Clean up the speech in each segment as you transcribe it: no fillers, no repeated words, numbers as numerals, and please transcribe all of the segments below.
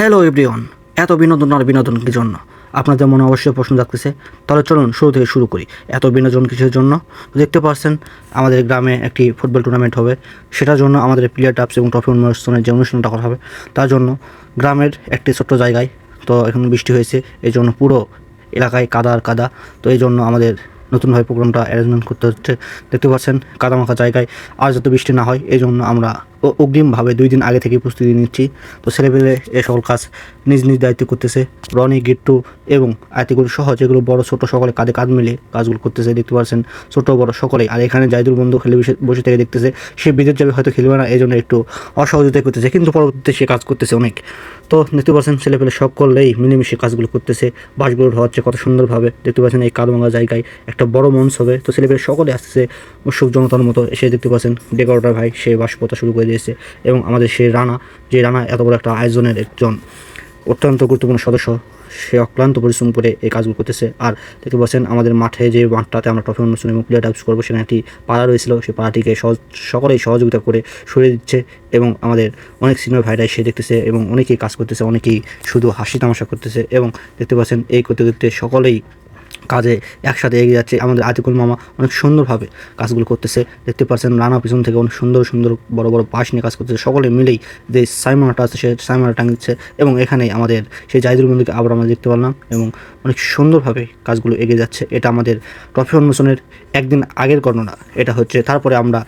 Hello everyone, এত বিনোদন আর বিনোদন কিসের জন্য? আপনাদের মনে অবশ্যই প্রশ্ন জাগতেছে। তাহলে চলুন শুরু থেকে শুরু করি। এত বিনোদন কিসের জন্য? দেখতে পাচ্ছেন আমাদের গ্রামে একটি ফুটবল টুর্নামেন্ট হবে। সেটার জন্য আমাদের প্লেয়ার টাপস এবং ট্রফি উন্মোচনের যে অনুষ্ঠানটা করা হবে, তার জন্য গ্রামের একটি ছোট্ট জায়গায়, তো এখন বৃষ্টি হয়েছে, এই জন্য পুরো এলাকায় কাদা আর কাদা। তো এই জন্য আমাদের নতুনভাবে প্রোগ্রামটা অ্যারেঞ্জমেন্ট করতে হচ্ছে। দেখতে পাচ্ছেন কাদামাখা জায়গায় আর যাতে বৃষ্টি না হয়, এই জন্য আমরা অগ্রিমভাবে 2 দিন আগে থেকে প্রস্তুতি নিচ্ছি। তো ছেলেপেলে এ সকল কাজ নিজ নিজ দায়িত্ব করতেছে। রনি, গিট্টু এবং আয়তিগুলো সহ যেগুলো বড় ছোট সকলে কাঁধে কাঁধ মিলে কাজগুলো করতেছে। দেখতে পাচ্ছেন ছোট বড় সকলেই। আর এখানে জাইদুল বন্ধু খেলে বসে থেকে দেখতেছে, সে বিদেশ যাবে, হয়তো খেলবে না, এই জন্য একটু অসহযোগিতা করতেছে, কিন্তু পরবর্তীতে সে কাজ করতেছে অনেক। তো দেখতে পাচ্ছেন ছেলেপেলে সকলেই মিলেমিশে কাজগুলো করতেছে। বাঁশগুলো হচ্ছে কত সুন্দরভাবে। দেখতে পাচ্ছেন এই কাদভাঙা জায়গায় একটা বড় মঞ্চ হবে। তো ছেলেপেলে সকলে আসতেছে উৎসুক জনতার মতো এসে। দেখতে পাচ্ছেন ডেকোরেটর ভাই সে বাঁশ পোতা শুরু করে দিয়েছে, এবং আমাদের সেই রানা, যে রানা এত বড় একটা আয়োজনের একজন অত্যন্ত গুরুত্বপূর্ণ সদস্য, সে অক্লান্ত পরিশ্রম করে এই কাজগুলো করতেছে। আর দেখতে পাচ্ছেন আমাদের মাঠে যে মাঠটাতে আমরা ট্রফি উন্মোচন এবং প্লেয়ার টাইপস করবো, সেখানে একটি পাড়া রয়েছিল, সেই পাড়াটিকে সকলেই সহযোগিতা করে সরিয়ে দিচ্ছে। এবং আমাদের অনেক সিনিয়র ভাইরাই সে দেখতেছে, এবং অনেকেই কাজ করতেছে, অনেকেই শুধু হাসি তামাশা করতেছে। এবং দেখতে পাচ্ছেন এই করতে করতে সকলেই কাজে একসাথে এগিয়ে যাচ্ছে। আমাদের আতিকুল মামা অনেক সুন্দরভাবে কাজগুলো করতেছে। দেখতে পাচ্ছেন রানা পিছন থেকে অনেক সুন্দর সুন্দর বড় বড় বাঁশ নিয়ে কাজ করতেছে। সকলে মিলেই যে সাইমনাটা আছে সে সাইমনা টাঙিয়েছে, এবং এখানে আমাদের সেই জাহিদুল বন্ধুকে আবার আমরা দেখতে পারলাম, এবং অনেক সুন্দরভাবে কাজগুলো এগিয়ে যাচ্ছে। এটা আমাদের ট্রফি উন্মোচনের একদিন আগের ঘটনা। এটা হচ্ছে তারপরে আমরা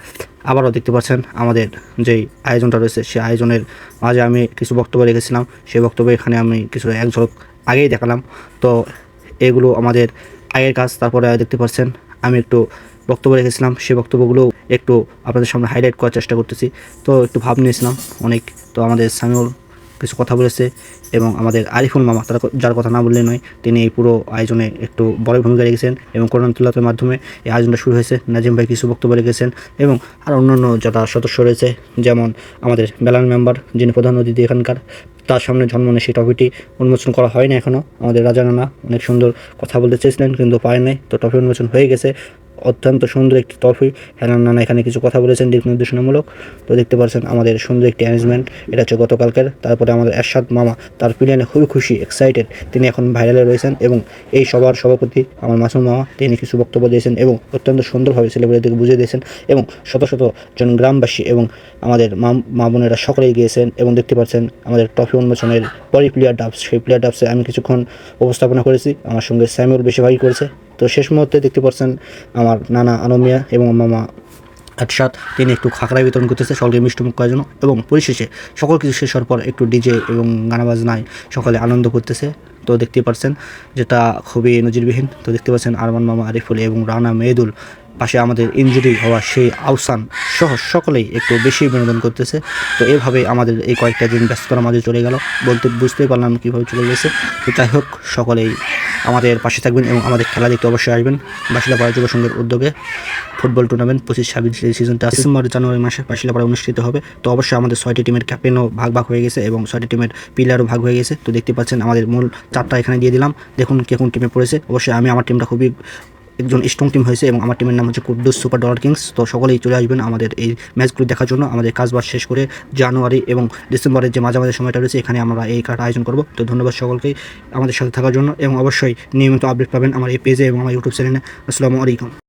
আবারও দেখতে পাচ্ছেন আমাদের যেই আয়োজনটা রয়েছে, সেই আয়োজনের মাঝে আমি কিছু বক্তব্য রেখেছিলাম। সেই বক্তব্য এখানে আমি কিছু এক ঝলক আগেই দেখালাম। তো এগুলো আমাদের আগের কাজ। তারপরে দেখতে পাচ্ছেন আমি একটু বক্তব্য রেখেছিলাম, সেই বক্তব্যগুলো একটু আপনাদের সামনে হাইলাইট করার চেষ্টা করতেছি। তো একটু ভাব নিয়েছিলাম অনেক। তো আমাদের সামিউল কিছু কথা বলেছে, এবং আমাদের আরিফুল মামা, তারা যার কথা না বললে নয়, তিনি এই পুরো আয়োজনে একটু বড় ভূমিকা রেখেছেন, এবং কোরআনুল্লাহের মাধ্যমে এই আয়োজনটা শুরু হয়েছে। নাজিম ভাই কিছু বক্তব্য রেখেছেন, এবং আর অন্যান্য যারা সদস্য রয়েছে, যেমন আমাদের বেলাল মেম্বার, যিনি প্রধান অতিথি এখানকার, তার সামনে জন্মনে সেই ট্রফিটি উন্মোচন করা হয় না এখনও। আমাদের রাজা নানা অনেক সুন্দর কথা বলতে চেয়েছিলেন, কিন্তু পায় নাই। তো ট্রফি উন্মোচন হয়ে গেছে, অত্যন্ত সুন্দর একটি ট্রফি। হেলান নানা এখানে কিছু কথা বলেছেন দিক নির্দেশনামূলক। তো দেখতে পাচ্ছেন আমাদের সুন্দর একটি অ্যারেঞ্জমেন্ট, এটা হচ্ছে গতকালকের। তারপরে আমাদের এরশাদ মামা, তার প্লেয়ারে খুবই খুশি, এক্সাইটেড, তিনি এখন ভাইরালে রয়েছেন। এবং এই সবার সভাপতি আমার মাসুম মামা, তিনি কিছু বক্তব্য দিয়েছেন এবং অত্যন্ত সুন্দরভাবে ছেলেমেয়েদেরকে বুঝিয়ে দিয়েছেন, এবং শত শত জন গ্রামবাসী এবং আমাদের মা বোনেরা সকলেই গিয়েছেন। এবং দেখতে পাচ্ছেন আমাদের ট্রফি উন্মোচনের পরে প্লেয়ার ডাবস, সেই প্লেয়ার ডাবসে আমি কিছুক্ষণ উপস্থাপনা করেছি, আমার সঙ্গে স্যামিউল বেশিরভাগই করেছে। তো শেষ মুহূর্তে দেখতে পাচ্ছেন আমার নানা আনমিয়া এবং মামা আটসাদ, তিনি একটু খাকড়াই বিতরণ করতেছে সকলকে মিষ্টিমুখ করার জন্য। এবং পরিশেষে সকল কিছু শেষ হওয়ার পর একটু ডিজে এবং গানা বাজনায় সকলে আনন্দ করতেছে। তো দেখতে পাচ্ছেন যেটা খুবই নজিরবিহীন। তো দেখতে পাচ্ছেন আরমান মামা, আরিফুল এবং রানা মেহেদুল, পাশে আমাদের ইনজুরি হওয়া সেই আহসান সহ সকলেই একটু বেশি বিনোদন করতেছে। তো এভাবে আমাদের এই কয়েকটা দিন ব্যস্ততার মাঝে চলে গেল, বুঝতেই পারলাম কীভাবে চলে গেছে। তো যাই হোক, সকলেই আমাদের পাশে থাকবেন এবং আমাদের খেলা দেখতে অবশ্যই আসবেন। বাসিলাপাড়া যুব সংঘের উদ্যোগে ফুটবল টুর্নামেন্ট 25-26 সিজনটা ডিসেম্বর জানুয়ারি মাসে বাসিলাপাড়া অনুষ্ঠিত হবে। তো অবশ্যই আমাদের 6টি টিমের ক্যাপ্টেনও ভাগ হয়ে গেছে, এবং 6টি টিমের প্লেয়ারও ভাগ হয়ে গেছে। তো দেখতে পাচ্ছেন আমাদের মূল 4টা এখানে দিয়ে দিলাম, দেখুন কে কোন টিমে পড়েছে। অবশ্যই আমার টিমটা খুবই একজন স্ট্রং টিম হয়েছে, এবং আমার টিমের নাম হচ্ছে কুদ্দুস সুপার ডলার কিংস। তো সকলেই চলে আসবেন আমাদের এই ম্যাচগুলো দেখার জন্য। আমাদের কাজবাজ শেষ করে জানুয়ারি এবং ডিসেম্বরের যে মাঝামাঝি সময়টা রয়েছে, এখানে আমরা এই খেলাটা আয়োজন করব। তো ধন্যবাদ সকলকেই আমাদের সাথে থাকার জন্য, এবং অবশ্যই নিয়মিত আপডেট পাবেন আমার এই পেজে এবং আমার ইউটিউব চ্যানেলে। আসসালামু আলাইকুম।